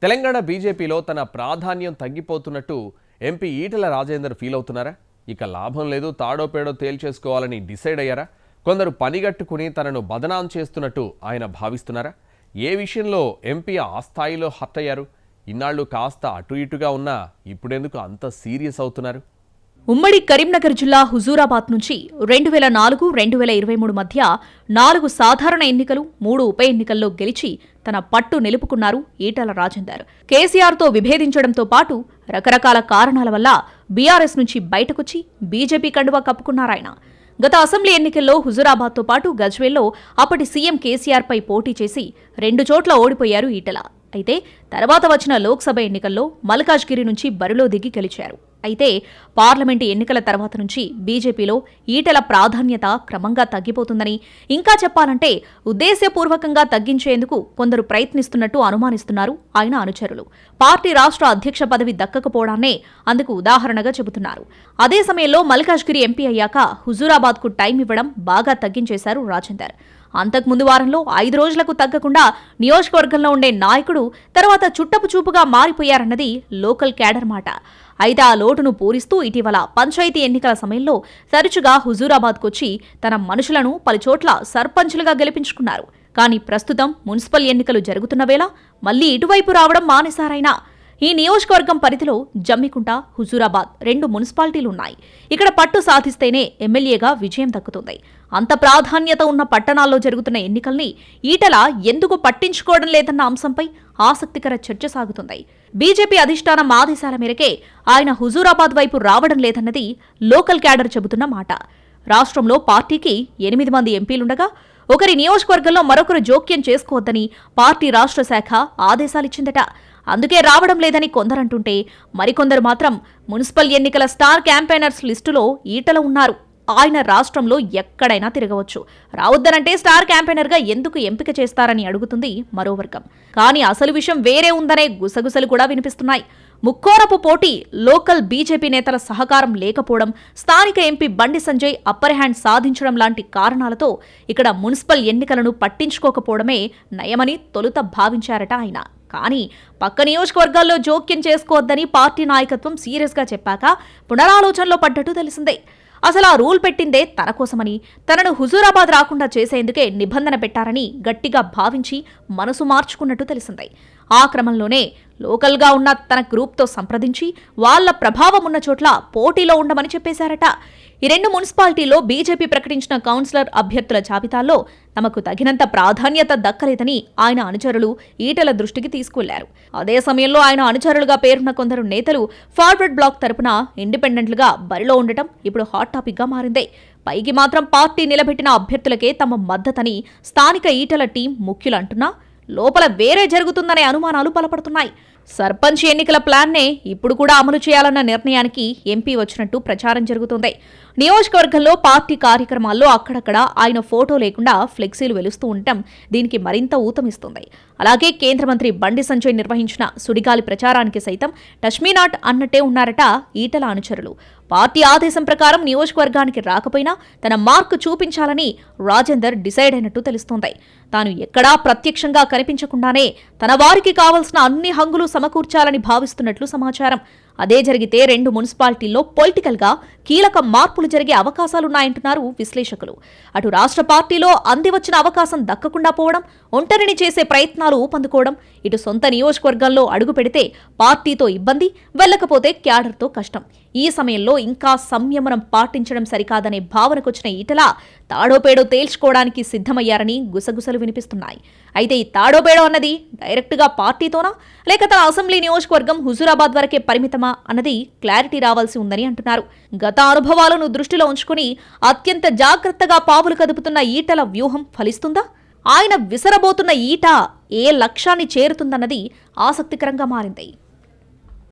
తెలంగాణ బీజేపీలో తన ప్రాధాన్యం తగ్గిపోతున్నట్టు ఎంపీ ఈటెల రాజేందర్ ఫీల్ అవుతున్నారా? ఇక లాభం లేదు, తాడో పేడో తేల్చేసుకోవాలని డిసైడ్ అయ్యారా? కొందరు పనిగట్టుకుని తనను బదనాం చేస్తున్నట్టు ఆయన భావిస్తున్నారా? ఏ విషయంలో ఎంపీ ఆ స్థాయిలో హర్ట్ అయ్యారు? ఇన్నాళ్ళు కాస్త అటు ఇటుగా ఉన్నా ఇప్పుడెందుకు అంత సీరియస్ అవుతున్నారు? ఉమ్మడి కరీంనగర్ జిల్లా హుజూరాబాద్ నుంచి 2004-2023 మధ్య 4 సాధారణ ఎన్నికలు 3 ఉప ఎన్నికల్లో గెలిచి తన పట్టు నిలుపుకున్నారు ఈటెల రాజేందర్. కేసీఆర్తో విభేదించడంతో పాటు రకరకాల కారణాల వల్ల బీఆర్ఎస్ నుంచి బయటకొచ్చి బీజేపీ కండువా కప్పుకున్నారాయన. గత అసెంబ్లీ ఎన్నికల్లో హుజూరాబాద్తో పాటు గజ్వేల్లో అప్పటి సీఎం కేసీఆర్పై పోటీ చేసి 2 చోట్ల ఓడిపోయారు ఈటెల. అయితే తర్వాత వచ్చిన లోక్సభ ఎన్నికల్లో మల్కాజ్గిరి నుంచి బరిలో దిగి గెలిచారు. అయితే పార్లమెంటు ఎన్నికల తర్వాత నుంచి బీజేపీలో ఈటెల ప్రాధాన్యత క్రమంగా తగ్గిపోతుందని, ఇంకా చెప్పాలంటే ఉద్దేశపూర్వకంగా తగ్గించేందుకు కొందరు ప్రయత్నిస్తున్నట్టు అనుమానిస్తున్నారు ఆయన అనుచరులు. పార్టీ రాష్ట్ర అధ్యక్ష పదవి దక్కకపోవడాన్నే అందుకు ఉదాహరణగా చెబుతున్నారు. అదే సమయంలో మల్కాజ్గిరి ఎంపీ అయ్యాక హుజూరాబాద్కు టైం ఇవ్వడం బాగా తగ్గించేశారు రాజేందర్. అంతకుముందు వారంలో 5 రోజులకు తగ్గకుండా నియోజకవర్గంలో ఉండే నాయకుడు తర్వాత చుట్టపు చూపుగా మారిపోయారన్నది లోకల్ క్యాడర్ మాట. అయితే ఆ లోటును పూరిస్తూ ఇటీవల పంచాయతీ ఎన్నికల సమయంలో తరచుగా హుజూరాబాద్కొచ్చి తన మనుషులను పలుచోట్ల సర్పంచులుగా గెలిపించుకున్నారు. కానీ ప్రస్తుతం మున్సిపల్ ఎన్నికలు జరుగుతున్న వేళ మళ్లీ ఇటువైపు రావడం మానేశారైనా. ఈ నియోజకవర్గం పరిధిలో జమ్మికుంట, హుజూరాబాద్ 2 మున్సిపాలిటీలున్నాయి. ఇక్కడ పట్టు సాధిస్తేనే ఎమ్మెల్యేగా విజయం దక్కుతుంది. అంత ప్రాధాన్యత ఉన్న పట్టణాల్లో జరుగుతున్న ఎన్నికల్ని ఈటెల ఎందుకు పట్టించుకోవడం లేదన్న అంశంపై ఆసక్తికర చర్చ సాగుతుంది. బీజేపీ అధిష్టానం ఆదేశాల మేరకే ఆయన హుజూరాబాద్ వైపు రావడం లేదన్నది లోకల్ క్యాడర్ చెబుతున్న మాట. రాష్ట్రంలో పార్టీకి 8 మంది ఎంపీలుండగా ఒకరి నియోజకవర్గంలో మరొకరు జోక్యం చేసుకోవద్దని పార్టీ రాష్ట్ర శాఖ ఆదేశాలిచ్చిందట. అందుకే రావడం లేదని కొందరంటుంటే, మరికొందరు మాత్రం మున్సిపల్ ఎన్నికల స్టార్ క్యాంపెయినర్స్ లిస్టులో ఈటెల ఉన్నారు. ఆయన రాష్ట్రంలో ఎక్కడైనా తిరగవచ్చు, రావద్దనంటే స్టార్ క్యాంపెయినర్గా ఎందుకు ఎంపిక చేస్తారని అడుగుతుంది మరో వర్గం. కానీ అసలు విషయం వేరే ఉందనే గుసగుసలు కూడా వినిపిస్తున్నాయి. ముక్కోరపు పోటీ, లోకల్ బీజేపీ నేతల సహకారం లేకపోవడం, స్థానిక MP Bandi Sanjay upper hand సాధించడం లాంటి కారణాలతో ఇక్కడ మున్సిపల్ ఎన్నికలను పట్టించుకోకపోవడమే నయమని తొలుత భావించారట ఆయన. కానీ పక్క నియోజకవర్గాల్లో జోక్యం చేసుకోవద్దని పార్టీ నాయకత్వం సీరియస్గా చెప్పాక పునరాలోచనలో పడ్డట్టు తెలిసిందే. అసలు ఆ రూల్ పెట్టిందే తన కోసమని, తనను హుజూరాబాద్ రాకుండా చేసేందుకే నిబంధన పెట్టారని గట్టిగా భావించి మనసు మార్చుకున్నట్టు తెలిసిందే. ఆ క్రమంలోనే లోకల్గా ఉన్న తన గ్రూప్తో సంప్రదించి వాళ్ల ప్రభావం ఉన్న చోట్ల పోటీలో ఉండమని చెప్పేశారట. ఈ 2 మున్సిపాలిటీల్లో బీజేపీ ప్రకటించిన కౌన్సిలర్ అభ్యర్థుల జాబితాలో తమకు తగినంత ప్రాధాన్యత దక్కలేదని ఆయన అనుచరులు ఈటెల దృష్టికి తీసుకువెళ్లారు. అదే సమయంలో ఆయన అనుచరులుగా పేరున్న కొందరు నేతలు ఫార్వర్డ్ బ్లాక్ తరపున ఇండిపెండెంట్లుగా బరిలో ఉండటం ఇప్పుడు హాట్ టాపిక్గా మారింది. పైకి మాత్రం పార్టీ నిలబెట్టిన అభ్యర్థులకే తమ మద్దతని స్థానిక ఈటెల టీం ముఖ్యులంటున్నా లోపల వేరే జరుగుతుందనే అనుమానాలు బలపడుతున్నాయి. సర్పంచ్ ఎన్నికల ప్లాన్నే ఇప్పుడు కూడా అమలు చేయాలన్న నిర్ణయానికి ఎంపీ వచ్చినట్టు ప్రచారం జరుగుతోంది. నియోజకవర్గంలో పార్టీ కార్యక్రమాల్లో అక్కడక్కడ ఆయన ఫోటో లేకుండా ఫ్లెక్సీలు వెలుస్తూ ఉండటం దీనికి మరింత ఊతమిస్తుంది. అలాగే కేంద్ర మంత్రి బండి సంజయ్ నిర్వహించిన సుడిగాలి ప్రచారానికి సైతం టచ్మీనాట్ అన్నట్టే ఉన్నారట ఈటెల అనుచరులు. పార్టీ ఆదేశం ప్రకారం నియోజకవర్గానికి రాకపోయినా తన మార్కు చూపించాలని రాజేందర్ డిసైడ్ అయినట్టు తెలుస్తోంది. తాను ఎక్కడా ప్రత్యక్షంగా కనిపించకుండానే తన వారికి కావలసిన అన్ని హంగులు సమకూర్చాలని భావిస్తున్నట్లు సమాచారం. అదే జరిగితే 2 మున్సిపాలిటీల్లో పొలిటికల్గా కీలక మార్పులు జరిగే అవకాశాలున్నాయంటున్నారు విశ్లేషకులు. అటు రాష్ట్ర పార్టీలో అందివచ్చిన అవకాశం దక్కకుండా పోవడం, ఒంటరిని చేసే ప్రయత్నాలు ఊపందుకోవడం, ఇటు సొంత నియోజకవర్గంలో అడుగు పెడితే పార్టీతో ఇబ్బంది, వెళ్లకపోతే క్యాడర్తో కష్టం. ఈ సమయంలో ఇంకా సంయమనం పాటించడం సరికాదనే భావనకొచ్చిన ఈటెల తాడోపేడో తేల్చుకోవడానికి సిద్ధమయ్యారని గుసగుసలు వినిపిస్తున్నాయి. అయితే ఈ తాడోపేడో అన్నది డైరెక్ట్గా పార్టీతోనా, లేక తన అసెంబ్లీ నియోజకవర్గం హుజూరాబాద్ వరకే పరిమితమా అన్నది క్లారిటీ రావాల్సి ఉందని అంటున్నారు. గత అనుభవాలను దృష్టిలో ఉంచుకుని అత్యంత జాగ్రత్తగా పావులు కదుపుతున్న ఈటెల వ్యూహం ఫలిస్తుందా? ఆయన విసరబోతున్న ఈట ఏ లక్ష్యాన్ని చేరుతుందన్నది ఆసక్తికరంగా మారింది.